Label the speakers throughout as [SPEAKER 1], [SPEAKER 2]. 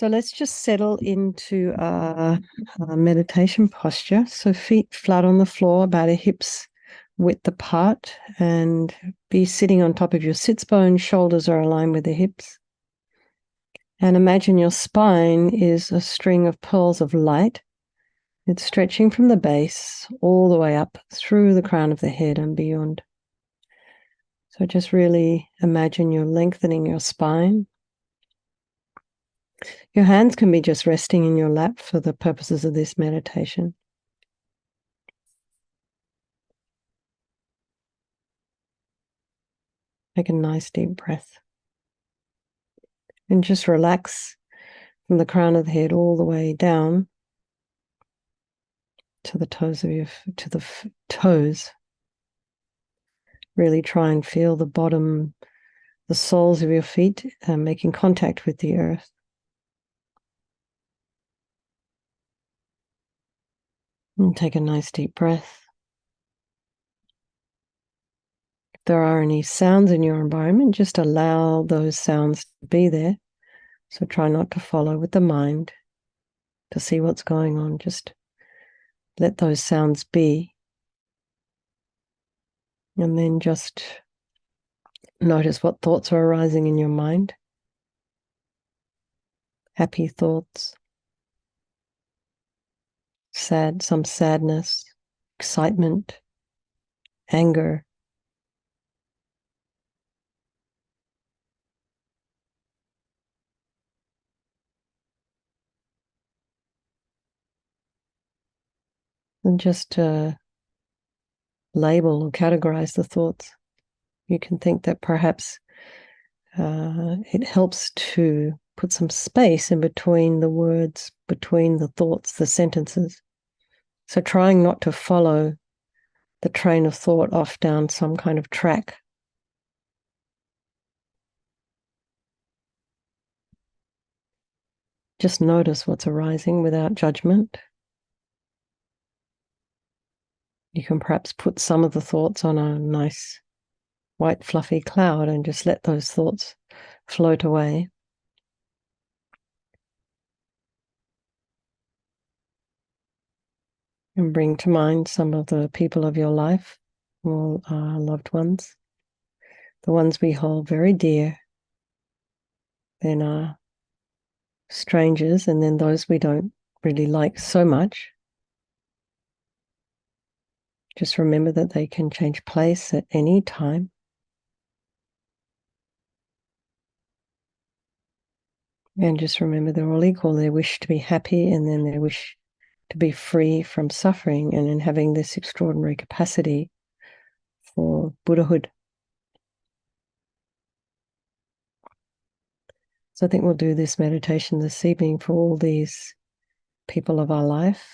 [SPEAKER 1] So let's just settle into a meditation posture. So feet flat on the floor, about a hips width apart, and be sitting on top of your sits bone. Shoulders are aligned with the hips. And imagine your spine is a string of pearls of light. It's stretching from the base all the way up through the crown of the head and beyond. So just really imagine you're lengthening your spine. Your hands can be just resting in your lap for the purposes of this meditation. Take a nice deep breath. And just relax from the crown of the head all the way down to the toes of toes. Really try and feel the bottom, the soles of your feet making contact with the earth. And take a nice deep breath. If there are any sounds in your environment, just allow those sounds to be there. So try not to follow with the mind to see what's going on. Just let those sounds be. And then just notice what thoughts are arising in your mind. Happy thoughts, some sadness, excitement, anger. And just label or categorize the thoughts. You can think that perhaps it helps to put some space in between the words, between the thoughts, the sentences. So trying not to follow the train of thought off down some kind of track. Just notice what's arising without judgment. You can perhaps put some of the thoughts on a nice white fluffy cloud and just let those thoughts float away. And bring to mind some of the people of your life, all our loved ones, the ones we hold very dear, then our strangers, and then those we don't really like so much. Just remember that they can change place at any time. And just remember they're all equal. They wish to be happy, and then they wish to be free from suffering, and in having this extraordinary capacity for Buddhahood. So I think we'll do this meditation this evening for all these people of our life.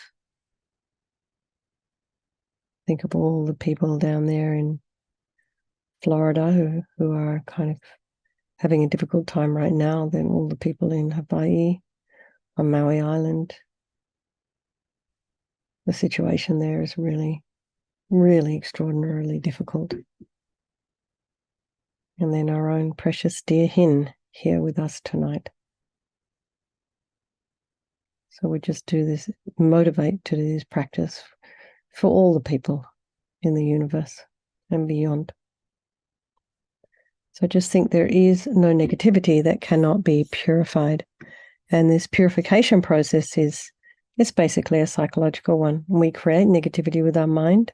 [SPEAKER 1] Think of all the people down there in Florida who are kind of having a difficult time right now, then all the people in Hawaii, on Maui Island. The situation there is really, really extraordinarily difficult. And then our own precious dear Hin here with us tonight. So we just do this, motivate to do this practice for all the people in the universe and beyond. So just think there is no negativity that cannot be purified. And this purification process it's basically a psychological one. We create negativity with our mind,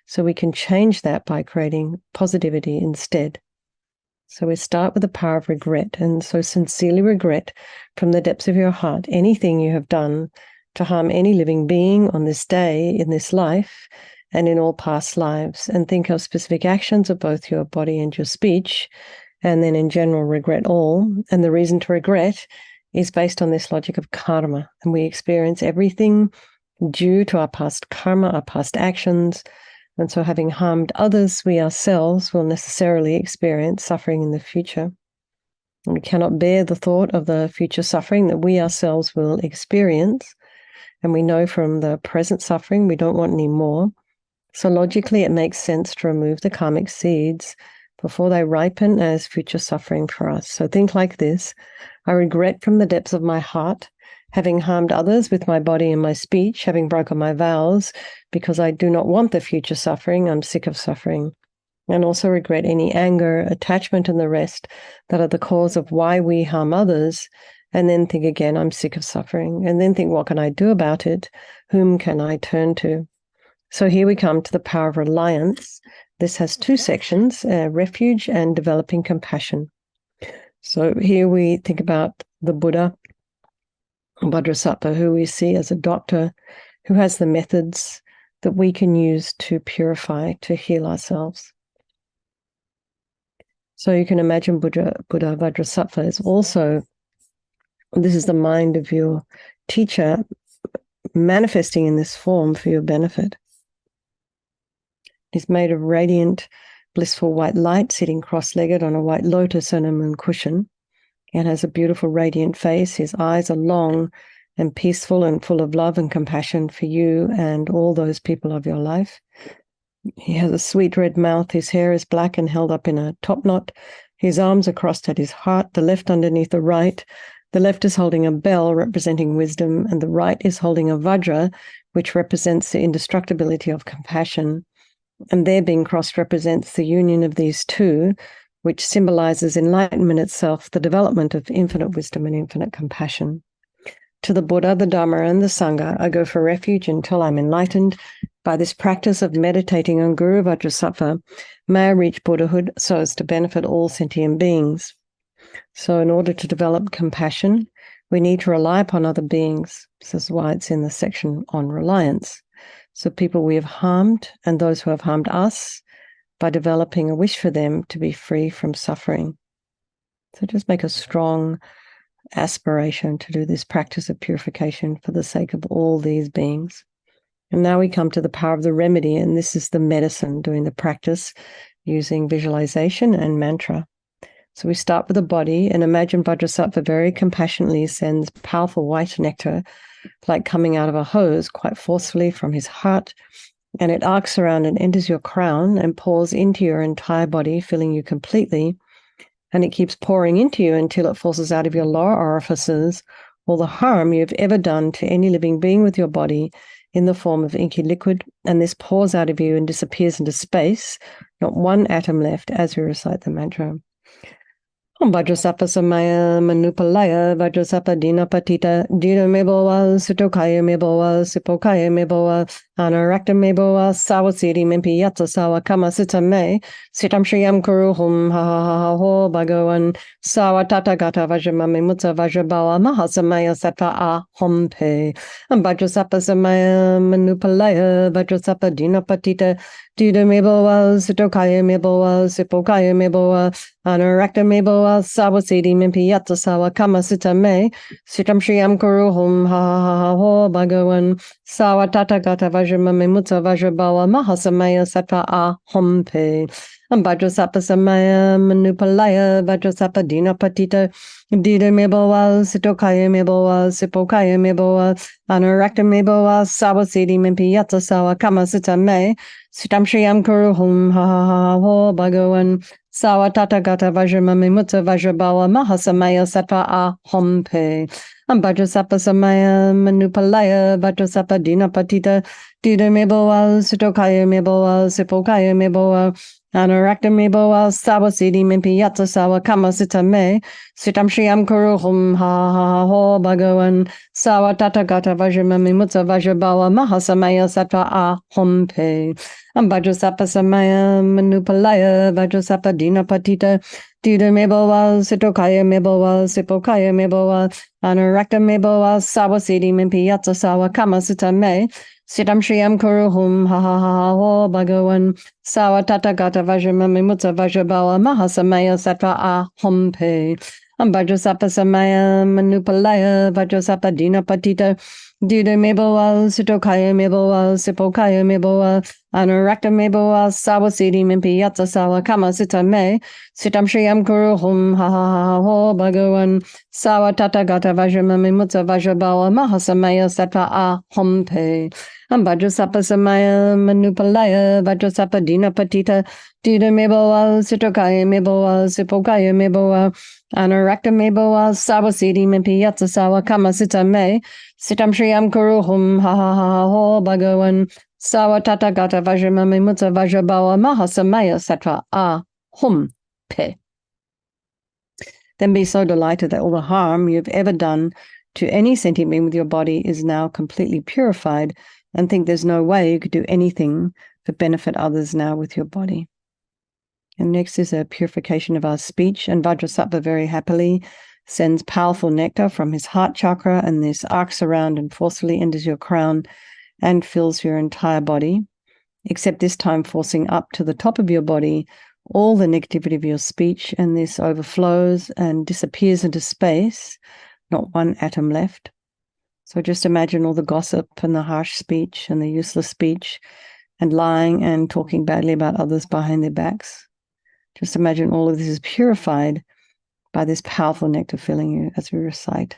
[SPEAKER 1] so we can change that by creating positivity instead. So we start with the power of regret, and so sincerely regret from the depths of your heart anything you have done to harm any living being on this day, in this life, and in all past lives. And think of specific actions of both your body and your speech, and then in general regret all. And the reason to regret is based on this logic of karma, and we experience everything due to our past karma, our past actions. And so having harmed others, we ourselves will necessarily experience suffering in the future. And we cannot bear the thought of the future suffering that we ourselves will experience. And we know from the present suffering we don't want any more. So logically, it makes sense to remove the karmic seeds before they ripen as future suffering for us. So think like this: I regret from the depths of my heart having harmed others with my body and my speech, having broken my vows, because I do not want the future suffering. I'm sick of suffering. And also regret any anger, attachment, and the rest that are the cause of why we harm others. And then think again, I'm sick of suffering. And then think, what can I do about it? Whom can I turn to? So here we come to the power of reliance. This has two sections, refuge and developing compassion. So here we think about the Buddha, Vajrasattva, who we see as a doctor who has the methods that we can use to purify, to heal ourselves. So you can imagine Buddha Vajrasattva is also, this is the mind of your teacher manifesting in this form for your benefit. He's made of radiant, blissful white light, sitting cross-legged on a white lotus on a moon cushion, and has a beautiful radiant face. His eyes are long and peaceful and full of love and compassion for you and all those people of your life. He has a sweet red mouth. His hair is black and held up in a top knot. His arms are crossed at his heart, the left underneath the right. The left is holding a bell representing wisdom, and the right is holding a vajra, which represents the indestructibility of compassion. And their being crossed represents the union of these two, which symbolizes enlightenment itself, the development of infinite wisdom and infinite compassion. To the Buddha, the Dharma, and the Sangha, I go for refuge until I'm enlightened. By this practice of meditating on Guru Vajrasattva, may I reach Buddhahood so as to benefit all sentient beings. So in order to develop compassion, we need to rely upon other beings. This is why it's in the section on reliance. So people we have harmed and those who have harmed us, by developing a wish for them to be free from suffering. So just make a strong aspiration to do this practice of purification for the sake of all these beings. And now we come to the power of the remedy, and this is the medicine, doing the practice using visualization and mantra. So we start with the body, and imagine Vajrasattva very compassionately sends powerful white nectar, like coming out of a hose, quite forcefully from his heart, and it arcs around and enters your crown and pours into your entire body, filling you completely. And it keeps pouring into you until it forces out of your lower orifices all the harm you've ever done to any living being with your body in the form of inky liquid. And this pours out of you and disappears into space, not one atom left as we recite the mantra. Om Vajrasattva Samaya Manupalaya Vajrasattva Dinapatita Dina Meboa Sutokaya Meboa Sipokaya Meboa Anarakta Meboa Sawasiri Mimpi Yatsa Sawa Kama Sita Me Sitam Shriyam Kuruhum Ha Ha Ha Ha Ho Bhagavan Sawa Tata Gata Vajramami Mutsa Vajrabawa Mahasamaya Sattva A Hom Pe Om Vajrasattva Samaya Manupalaya Vajrasattva Dinapatita Dina Meboa Sutokaya Meboa Sipokaya Meboa Anarakta Meboa Sawasiri Mimpi Yatsa Sawa Kama Sita Me Sitam Shriyam Kuruhum Ha Ha Ha Ha Ho Bhagavan Sawa Tata Gata Vajramami Mutsa Vajrabawa Mahasamaya Sattva A Hom Pe Vajrasattva Samaya Manupalaya Vajrasattva Dinapatita Dida Meboa Sitokaya Meboa Sipokaya Meboa Anarakta Meboa Sawasiri Mimpi Yatsa Sawa Kama Sita Me Sitam Shriyam Kuruhum Ha Ha Ha Ha Ho Bhagavan Sawa Tata Gata Vajramami Mutsa Vajrabawa Mahasamaya Sattva A Hom Pe Vajrasattva Samaya Manupalaya Vajrasattva Dinapatita Dida Meboa Sitokaya Meboa Sipokaya Meboa Anarakta Meboa Sawasiri Mimpi Yatsa Sawa Kama Sita Me Sitam Shriyam Kuruhum Ha Ha Ha Ho Bhagavan Sawa Tata Gata Vajramami Mutsa Vajrabawa Mahasamaya Sattva A Hom Pe Vajrasattva Samaya Manupalaya Vajrasattva Dinapatita Dida Meboa Sitokaya Meboa Sipokaya Meboa Anarakta Meboa Sawasiri Mimpi Yatsa Sawa Kama Sita Me Sitam Shriyam Kuruhum Ha Ha Ha Ha Ho Bhagavan Sawa Tata Gata Vajramami Mutsa Vajrabawa Mahasamaya Sattva A Hom Pe Vajrasattva Samaya Manupalaya Vajrasattva Dinapatita Dida Meboa Sitokaya Meboa Sipokaya Meboa Anurakta meboa sawa siddhi mimpi yatsa sawa kama sita me. Sitam shriyam kuru hum ha ha ha ho bhagavan. Sawa tata gata vajramami mutsa vajrabawa mahasamaya sattva aham pe. Vajrasapa samaya manupalaya vajrasapa dina patita. Dida meboa sitokaya meboa sipokaya meboa. Anurakta meboa sawa siddhi mimpi yatsa sawa kama sita me. Sitam shriyam kuru hum ha ha ha ho bhagavan. Sawa tata gata vajramami mutsa vajrabawa mahasamaya sattva aham pe. Then be so delighted that all the harm you've ever done to any sentient being with your body is now completely purified, and think there's no way you could do anything to benefit others now with your body. And next is a purification of our speech, and Vajrasattva very happily sends powerful nectar from his heart chakra, and this arcs around and forcefully enters your crown and fills your entire body, except this time forcing up to the top of your body all the negativity of your speech, and this overflows and disappears into space, not one atom left. So just imagine all the gossip and the harsh speech and the useless speech and lying and talking badly about others behind their backs. Just imagine all of this is purified by this powerful nectar filling you as we recite.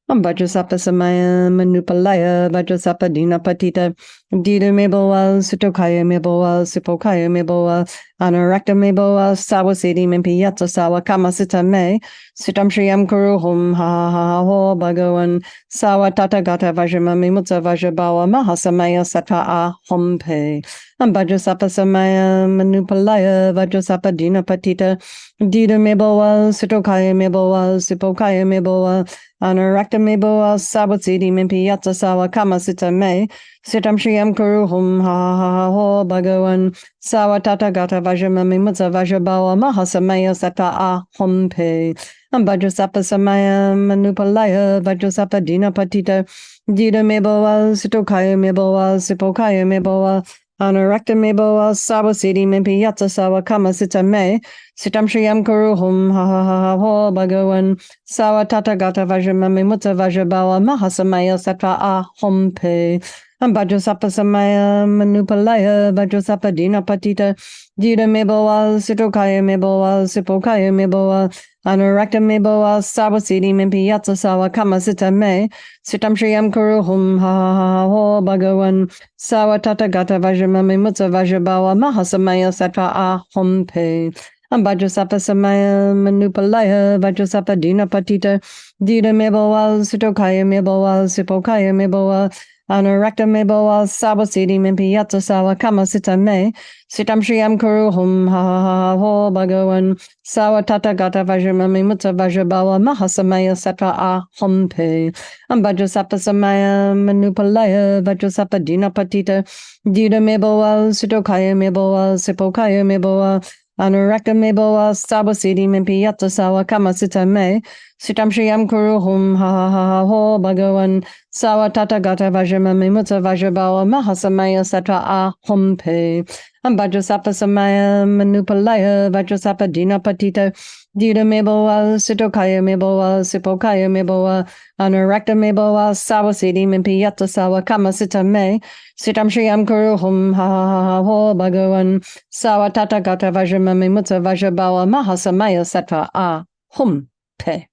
[SPEAKER 1] Vajrasapa samaya manupalaya vajrasapa dina patita dida meboa sutokaya meboa sipokaya meboa anurakta meboa sawasedi mimpi yatsa sawa kamasita me sitam shriyam kuru hum ha ha ho bhagavan sawa tata gata vajramami mutsa vajrabawa mahasamaya sattva aham pe. Vajrasapa samaya manupalaya vajrasapa dina patita dida meboa sutokaya meboa sipokaya meboa Anurakta meboa sawatsidi mimpi yatsa sawa kama sita me. Sitam shriyam kuru hum ha ha ha ho bhagavan. Sawa tata gata vajramami mutsa vajrabawa mahasamaya sattva aham pe. Vajrasapa samaya manupalaya vajrasapa dina patita. Dida meboa sitokaya meboa sipokaya meboa. Anurakta meboa sawasidi mimpi yatsa sawa kama sita me. Sitam shriyam kuru hum ha ha ha ho bhagavan. Sawa tata gata vajramami mutsa vajrabawa mahasamaya sattva aham pe. Vajrasapa samaya manupalaya vajrasapa dina patita. Dida meboa sitokaya meboa sipokaya meboa. Anurakta meboa sawasidi mimpi yatsa sawa kama sita me. Sitam shriyam kuru hum ha ha ha ho bhagavan. Sawa tata gata vajramami mutsa vajrabawa mahasamaya sattva aham pe. Vajrasapa samaya manupalaya vajrasapa dina patita dida meboa sitokaya meboa sipokaya meboa anurakta meboa sawasidi mimpi yatsa sawa kama sita me sitam shriyam kuru hum ha ha ha ho bhagavan sawa tata gata vajramami mutsa vajrabawa mahasamaya sattva aham pe. Vajrasapa samaya manupalaya vajrasapa dina patita dida meboa sitokaya meboa sipokaya meboa Anurakta meboa sawasidi mimpi yatsa sawa kama sita me. Sitam shriyam kuru hum ha ha ha ho bhagavan. Sawa tata gata vajramami mutsa vajrabawa mahasamaya sattva aham pe. Vajrasapa samaya manupalaya vajrasapa dina patita. Dida meboa sitokaya meboa sipokaya meboa. Anurakta meboa sawasidi mimpi yatsa sawa kama sita me. Sitam shriyam kuru hum ha ha ha ho bhagavan. Sawa tata gata vajramami mutsa vajrabawa mahasamaya sattva aham pe.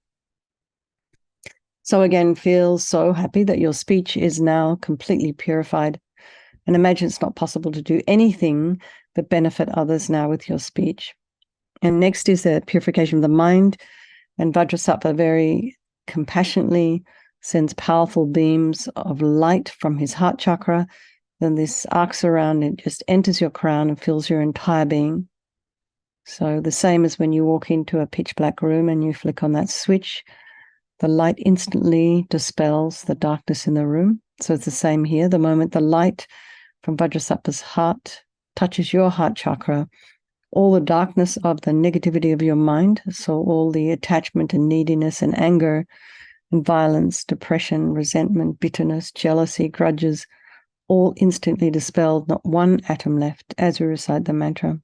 [SPEAKER 1] So again, feel so happy that your speech is now completely purified. And imagine it's not possible to do anything but benefit others now with your speech. And next is the purification of the mind. And Vajrasattva very compassionately sends powerful beams of light from his heart chakra. Then this arcs around and just enters your crown and fills your entire being. So the same as when you walk into a pitch black room and you flick on that switch, the light instantly dispels the darkness in the room. So it's the same here. The moment the light from Vajrasattva's heart touches your heart chakra, all the darkness of the negativity of your mind, so all the attachment and neediness and anger and violence, depression, resentment, bitterness, jealousy, grudges, all instantly dispelled, not one atom left as we recite the mantra.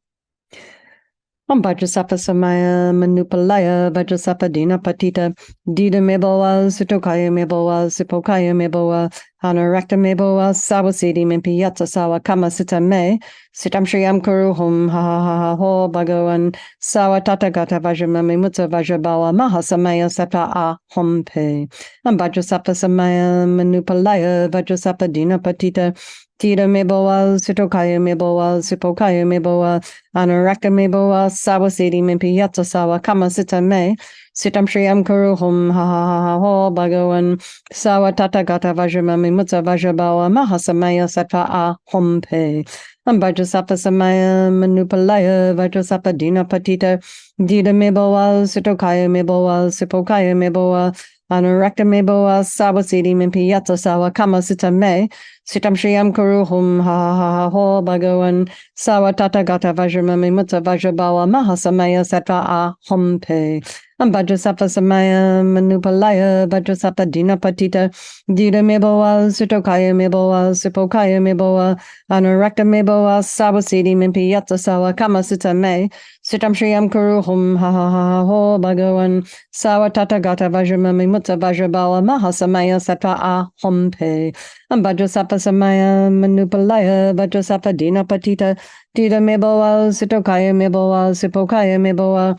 [SPEAKER 1] Vajrasapa samaya manupalaya vajrasapa dina patita dida meboa sitokaya meboa sipokaya meboa Anurakta meboa sawasidi mimpi yatsa sawa kama sita me. Sitam shriyam kuru hum ha ha ha ha ho bhagavan sawa tatagata vajramami mutsa vajrabawa mahasamaya sata a hum pe. Vajrasapa samaya manupalaya vajrasapa dina patita. Tira meboa sitokaya meboa sipokaya meboa anurakta meboa sawasidi mimpi yatsa sawa kama sita me. Sitam shriyam kuru hum ha ha ha ha ho bhagavan sawa tatagata vajramami mutsa vajrabawa mahasamaya sata a hum pe. Vajrasapa samaya manupalaya vajrasapa dina patita dida meboa sitokaya meboa sipokaya meboa anurakta meboa sawasidi mimpi yatsa sawa kama sita me sitam shriyam kuru hum ha ha ha ha ho bhagavan sawa tatagata vajramami mutsa vajrabawa mahasamaya sata a hum pe. Vajrasapa samaya manupalaya vajrasapa dina patita dida meboa sitokaya meboa sipokaya meboa anurakta meboa sawasidi mimpi yatsa sawa kama sita me sitam shriyam kuru hum ha ha ha ha ho bhagavan sawa tatagata vajramami mutsa vajrabawa mahasamaya sata a hum pe. Vajrasapa samaya manupalaya vajrasapa dina patita dida meboa sitokaya meboa sipokaya meboa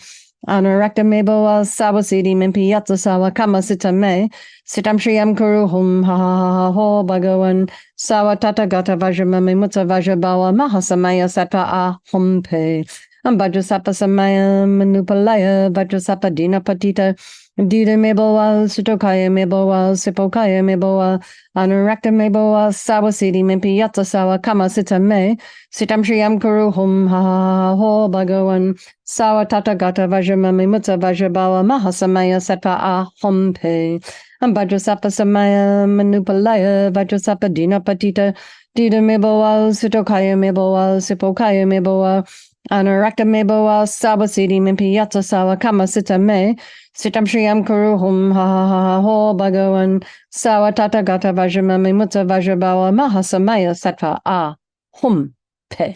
[SPEAKER 1] anurakta meboa sawasidi mimpi yatsa sawa kama sita me sitam shriyam kuru hum ha ha ha ha ho bhagavan sawa tatagata vajramami mutsa vajrabawa mahasamaya sata a hum pe. Vajrasapa samaya manupalaya vajrasapa dina patita dida meboa sitokaya meboa sipokaya meboa anurakta meboa sawasidi mimpi yatsa sawa kama sita me sitam shriyam kuru hum ha ha ha ha ho bhagavan sawa tatagata vajramami mutsa vajrabawa mahasamaya sata a hum pe. Vajrasapa samaya manupalaya vajrasapa dina patita dida meboa sitokaya meboa sipokaya meboa anurakta meboa sawasidi mimpi yatsa sawa kama sita me sitam shriyam kuru hum ha ha ha ha ho bhagavan sawa tatagata vajramami mutsa vajrabawa mahasamaya sata a hum pe.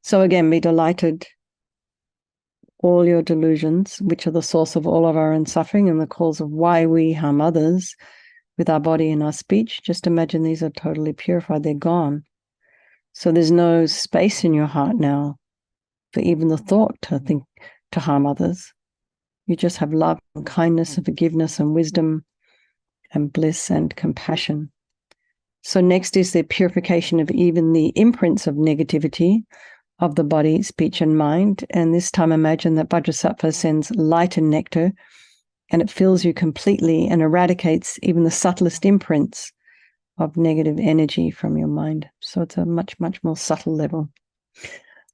[SPEAKER 1] So again, be delighted. All your delusions, which are the source of all of our own suffering and the cause of why we harm others with our body and our speech, just imagine these are totally purified. They're gone. So there's no space in your heart now for even the thought to think to harm others. You just have love and kindness and forgiveness and wisdom and bliss and compassion. So next is the purification of even the imprints of negativity of the body, speech, and mind. And this time imagine that Vajrasattva sends light and nectar, and it fills you completely and eradicates even the subtlest imprints of negative energy from your mind. So it's a much, much more subtle level.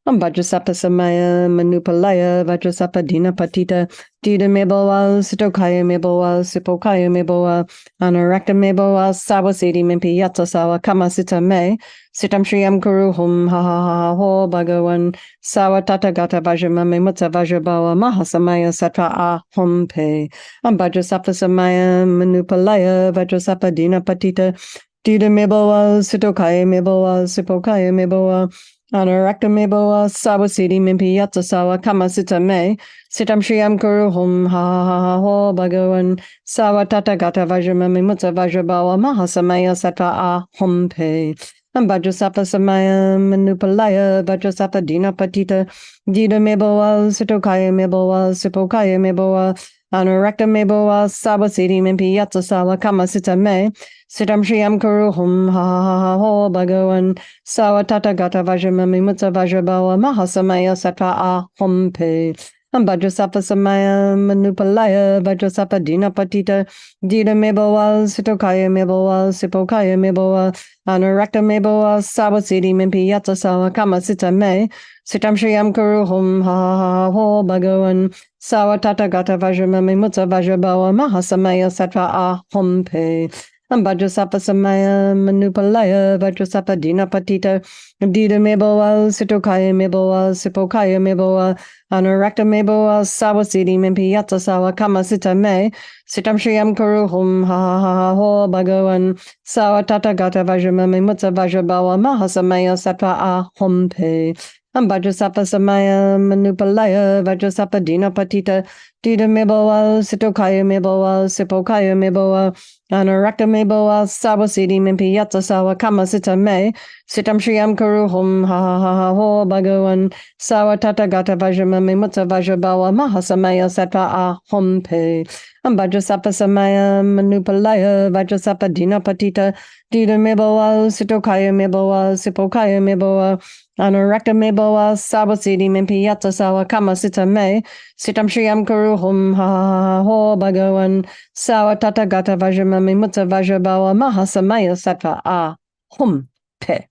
[SPEAKER 1] Vajrasapa samaya manupalaya vajrasapa dina patita dida meboa sitokaya meboa sipokaya meboa anurakta meboa sawasidi mimpi yatsa sawa kama sita me sitam shriyam kuru hum ha ha ha ha ho bhagavan sawa tatagata vajramami mutsa vajrabawa mahasamaya sata a hum pe. Vajrasapa samaya manupalaya vajrasapa dina patita dida meboa sitokaya meboa sipokaya meboa anurakta meboa sawasidi mimpi yatsa sawa kama sita me sitam shriyam kuru hum ha ha ha ha ho bhagavan sawa tatagata vajramami mutsa vajrabawa mahasamaya sata a hum pe. Vajrasapa samaya manupalaya vajrasapa dina patita dida meboa sitokaya meboa sipokaya meboa anurakta meboa sawasidi mimpi yatsa sawa kama sita me sitam shriyam kuru hum ha ha ha ha ho bhagavan sawa tatagata vajramami mutsa vajrabawa mahasamaya sata a hum pe. Vajrasapa samaya manupalaya vajrasapa dina patita dida meboa sitokaya meboa sipokaya meboa anurakta meboa sawasidi mimpi yatsa sawa kama sita me sitam shriyam kuru hum ha ha ha ha ho bhagavan sawa tatagata vajramami mutsa vajrabawa mahasamaya sata a hum pe. Vajrasapa samaya manupalaya vajrasapa dina patita dida meboa sitokaya meboa sipokaya meboa anurakta meboa sawasidi mimpi yatsa sawa kama sita me sitam shriyam kuru hum ha ha ha ha ho bhagavan sawa tatagata vajramami mutsa vajrabawa mahasamaya sata a hum pe. Vajrasapa Samaya Manupalaya Vajrasapa Dina Patita Dida Miboa Sitokaya Miboa Sipokaya Miboa Anarakta Miboa Sawasidi Mimpi Yatsa Sawa Kama Sita Me Sitam Shriyam Karuhum Ha Ha Ha Ha Ho Bhagawan Sawa Tata Gata Vajrama Mimutsa Vajrabawa Mahasamaya Satva Ahom Pe Vajrasapa Samaya Manupalaya Vajrasapa Dina Patita Dida Miboa Sitokaya Miboa Sipokaya Miboa Anarakta Miboa Sawasidi Mimpi Yatsa Sawa Kama Sita Me Sitam Shriyam Karuhum Ha Ha Ha Ho Bhagawan Sawa Tata Gata Vajrama Mimutsa Vajrabawa Mahasamaya Sattva Ahum Pe.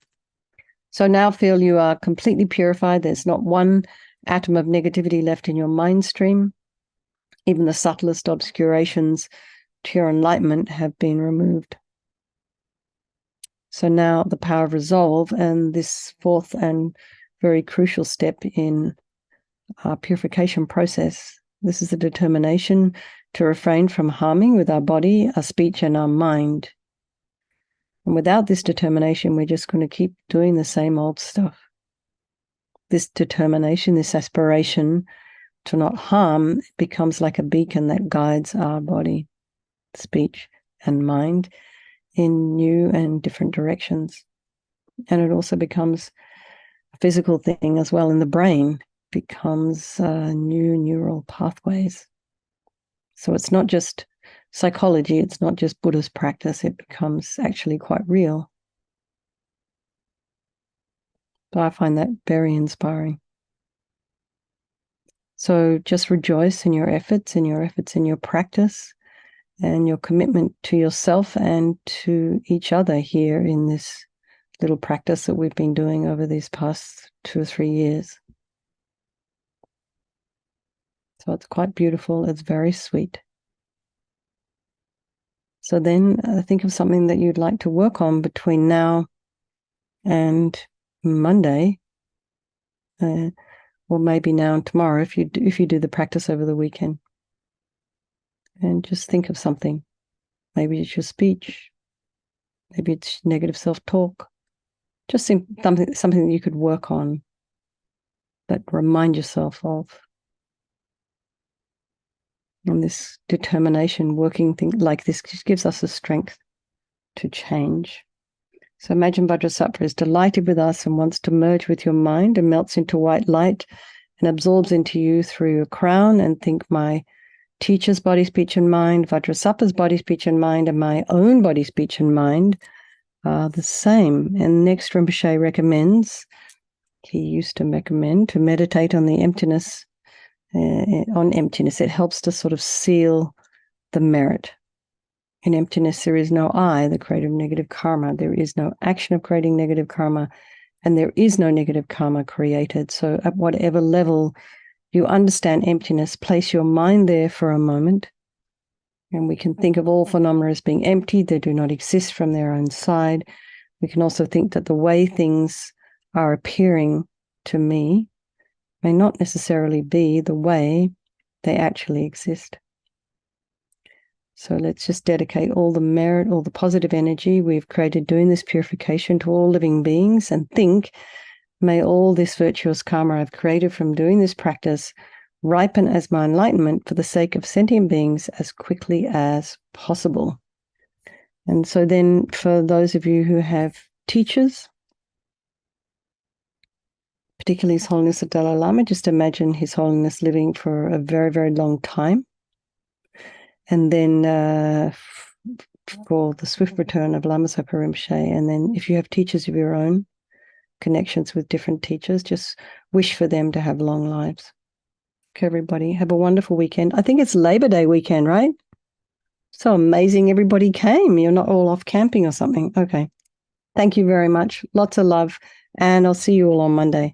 [SPEAKER 1] So now feel you are completely purified. There's not one atom of negativity left in your mind stream. Even the subtlest obscurations to your enlightenment have been removed. So now the power of resolve, and this fourth and very crucial step in our purification process. This is the determination to refrain from harming with our body, our speech, and our mind. And without this determination, we're just going to keep doing the same old stuff. This determination, this aspiration to not harm, becomes like a beacon that guides our body, speech, and mind in new and different directions. And it also becomes a physical thing as well in the brain, becomes new neural pathways. So it's not just psychology, it's not just Buddhist practice, it becomes actually quite real. But I find that very inspiring. So just rejoice in your efforts, in your practice, and your commitment to yourself and to each other here in this little practice that we've been doing over these past 2 or 3 years. So it's quite beautiful. It's very sweet. So then think of something that you'd like to work on between now and Monday, or maybe now and tomorrow if you do the practice over the weekend. And just think of something. Maybe it's your speech. Maybe it's negative self-talk. Just something that you could work on that remind yourself of. And this determination, working thing like this, just gives us the strength to change. So imagine Vajrasattva is delighted with us and wants to merge with your mind and melts into white light and absorbs into you through your crown. And think my teacher's body, speech, and mind, Vajrasattva's body, speech, and mind, and my own body, speech, and mind are the same. And next Rinpoche recommends, he used to recommend, to meditate on the emptiness, on emptiness. It helps to sort of seal the merit. In emptiness, there is no I, the creator of negative karma. There is no action of creating negative karma, and there is no negative karma created. So at whatever level you understand emptiness, place your mind there for a moment, and we can think of all phenomena as being empty. They do not exist from their own side. We can also think that the way things are appearing to me may not necessarily be the way they actually exist. So let's just dedicate all the merit, all the positive energy we've created doing this purification to all living beings, and think, may all this virtuous karma I've created from doing this practice ripen as my enlightenment for the sake of sentient beings as quickly as possible. And so then for those of you who have teachers, particularly His Holiness the Dalai Lama, just imagine His Holiness living for a very, very long time. And then for the swift return of Lama Zopa Rinpoche. And then if you have teachers of your own, connections with different teachers, just wish for them to have long lives. Okay, everybody, have a wonderful weekend. I think it's Labor Day weekend, right? So amazing everybody came. You're not all off camping or something. Okay. Thank you very much. Lots of love. And I'll see you all on Monday.